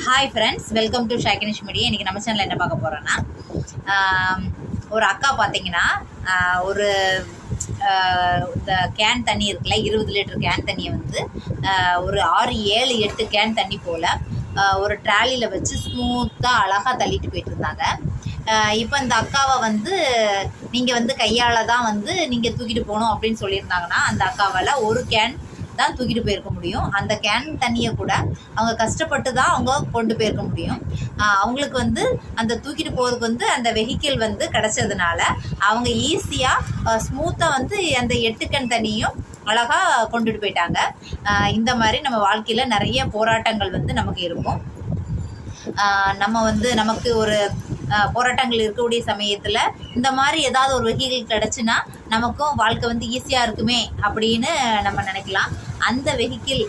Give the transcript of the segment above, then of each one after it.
Hi friends, welcome to Shaikanish media. இன்றைக்கி நம்ம சேனலில் என்ன பார்க்க போகிறோன்னா, ஒரு அக்கா பார்த்தீங்கன்னா ஒரு இந்த கேன் தண்ணி இருக்குல்ல, 20 லிட்டர் கேன் தண்ணியை வந்து ஒரு 6, 7, 8 கேன் தண்ணி போல் ஒரு ட்ராலியில் வச்சு ஸ்மூத்தாக அழகாக தள்ளிட்டு போயிட்டு இருந்தாங்க. இப்போ இந்த அக்காவை வந்து நீங்கள் வந்து கையால் தான் வந்து நீங்கள் தூக்கிட்டு போகணும் அப்படின்னு சொல்லியிருந்தாங்கன்னா, அந்த அக்காவால் ஒரு கேன் தான் தூக்கிட்டு போயிருக்க முடியும். அந்த கேன் தண்ணியை கூட அவங்க கஷ்டப்பட்டு தான் அவங்க கொண்டு போயிருக்க முடியும். அவங்களுக்கு வந்து அந்த தூக்கிட்டு போகிறதுக்கு வந்து அந்த வெஹிக்கிள் வந்து கிடச்சதுனால அவங்க ஈஸியாக ஸ்மூத்தாக வந்து அந்த 8 கேன் தண்ணியும் அழகாக கொண்டுட்டு போயிட்டாங்க. இந்த மாதிரி நம்ம வாழ்க்கையில் நிறைய போராட்டங்கள் வந்து நமக்கு இருக்கும். நம்ம வந்து நமக்கு ஒரு போராட்டங்கள் இருக்கக்கூடிய சமயத்தில் இந்த மாதிரி ஏதாவது ஒரு வெஹிக்கிள் கிடச்சுன்னா நமக்கும் வாழ்க்கை வந்து ஈஸியாக இருக்குமே அப்படின்னு நம்ம நினைக்கலாம். அந்த வெஹிக்கிள்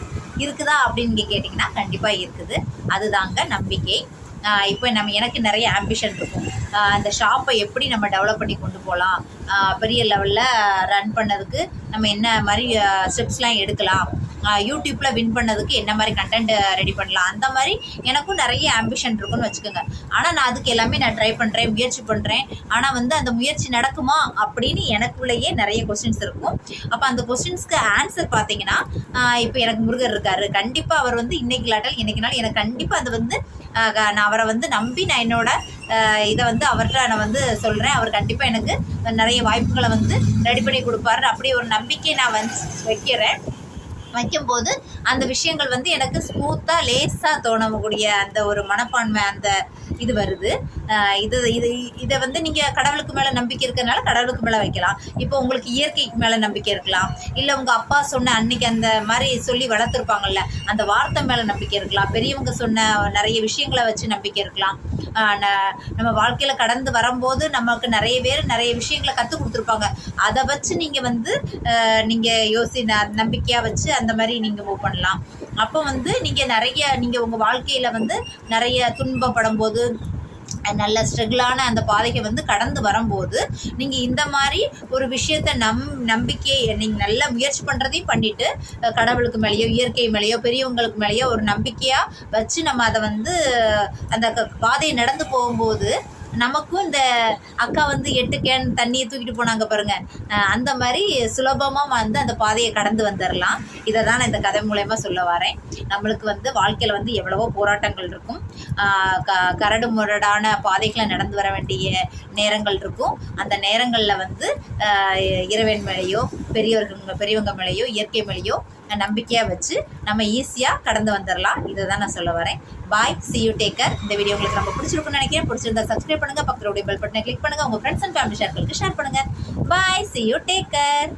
இருக்குதா அப்படின்னு கேட்டிங்கன்னா கண்டிப்பாக இருக்குது. அதுதாங்க நம்பிக்கை. இப்போ எனக்கு நிறைய ஆம்பிஷன் இருக்கும். அந்த ஷாப்பை எப்படி நம்ம டெவலப் பண்ணி கொண்டு போகலாம், பெரிய லெவலில் ரன் பண்ணதுக்கு நம்ம என்ன மாதிரி ஸ்டெப்ஸ்லாம் எடுக்கலாம், யூடியூப்பில் வின் பண்ணதுக்கு என்ன மாதிரி கண்டென்ட் ரெடி பண்ணலாம், அந்த மாதிரி எனக்கும் நிறைய ஆம்பிஷன் இருக்குன்னு வச்சுக்கோங்க. ஆனால் நான் அதுக்கு எல்லாமே நான் ட்ரை பண்ணுறேன், முயற்சி பண்ணுறேன். ஆனால் வந்து அந்த முயற்சி நடக்குமா அப்படின்னு எனக்குள்ளேயே நிறைய கொஸ்டின்ஸ் இருக்கும். அப்போ அந்த கொஸ்டின்ஸ்க்கு ஆன்சர் பார்த்தீங்கன்னா, இப்போ எனக்கு முருகர் இருக்கார். கண்டிப்பாக அவர் வந்து இன்றைக்கி இல்லாட்டால் இன்றைக்கினாலும் எனக்கு கண்டிப்பாக அது வந்து நான் அவரை வந்து நம்பி நான் என்னோட இதை வந்து அவர்கிட்ட நான் வந்து சொல்கிறேன். அவர் கண்டிப்பாக எனக்கு நிறைய வாய்ப்புகளை வந்து ரெடி பண்ணி கொடுப்பாரு. அப்படி ஒரு நம்பிக்கை நான் வந்து வைக்கும்போது அந்த விஷயங்கள் வந்து எனக்கு ஸ்மூத்தாக லேஸாக தோணக்கூடிய அந்த ஒரு மனப்பான்மை அந்த இது வருது. இதை வந்து நீங்கள் கடவுளுக்கு மேலே நம்பிக்கை இருக்கிறதுனால கடவுளுக்கு மேலே வைக்கலாம். இப்போ உங்களுக்கு இயற்கைக்கு மேலே நம்பிக்கை இருக்கலாம், இல்லை உங்கள் அப்பா சொன்ன அன்னைக்கு அந்த மாதிரி சொல்லி வளர்த்துருப்பாங்கல்ல அந்த வார்த்தை மேலே நம்பிக்கை இருக்கலாம், பெரியவங்க சொன்ன நிறைய விஷயங்களை வச்சு நம்பிக்கை இருக்கலாம். நம்ம வாழ்க்கையில் கடந்து வரும்போது நமக்கு நிறைய பேர் நிறைய விஷயங்களை கற்றுக் கொடுத்துருப்பாங்க. அதை வச்சு நீங்கள் வந்து நீங்கள் நம்பிக்கையாக வச்சு அந்த மாதிரி நீங்கள் மூவ் பண்ணலாம். அப்போ வந்து நீங்கள் உங்கள் வாழ்க்கையில் வந்து நிறைய துன்பப்படும் போது நல்ல ஸ்ட்ரகிளான அந்த பாதையை வந்து கடந்து வரும்போது நீங்கள் இந்த மாதிரி ஒரு விஷயத்தை நம்பிக்கையை நீங்கள் நல்லா முயற்சி பண்ணுறதையும் பண்ணிவிட்டு கடவுளுக்கு மேலேயோ இயற்கை மேலேயோ பெரியவங்களுக்கு மேலேயோ ஒரு நம்பிக்கையாக வச்சு நம்ம அதை வந்து அந்த பாதையை நடந்து போகும்போது நமக்கும் இந்த அக்கா வந்து 8 கேன் தண்ணியை தூக்கிட்டு போனாங்க பாருங்கள், அந்த மாதிரி சுலபமாக வந்து அந்த பாதையை கடந்து வந்துடலாம். இதை தான் நான் இந்த கதை மூலயமா சொல்ல வரேன். நம்மளுக்கு வந்து வாழ்க்கையில் வந்து எவ்வளவோ போராட்டங்கள் இருக்கும். கரடு முரடான பாதைகளை நடந்து வர வேண்டிய நேரங்கள் இருக்கும். அந்த நேரங்களில் வந்து இறைவன் மேலேயோ பெரியவங்க மேலேயோ இயற்கை மேலேயோ நம்பிக்கையாக வச்சு நம்ம ஈஸியாக கடந்து வந்துடலாம். இதை தான் நான் சொல்ல வரேன். பாய், see you, take care. இந்த வீடியோ உங்களுக்கு ரொம்ப பிடிச்சிருக்குன்னு நினைக்கிறேன். பிடிச்சிருந்தா சப்ஸ்கிரைப் பண்ணுங்கள், பக்கத்துடைய பெல் பட்டனை கிளிக் பண்ணுங்கள், உங்கள் ஃப்ரெண்ட்ஸ் அண்ட் ஃபேமிலி சர்க்கிளுக்கு ஷேர் பண்ணுங்கள். பாய், see you, take care.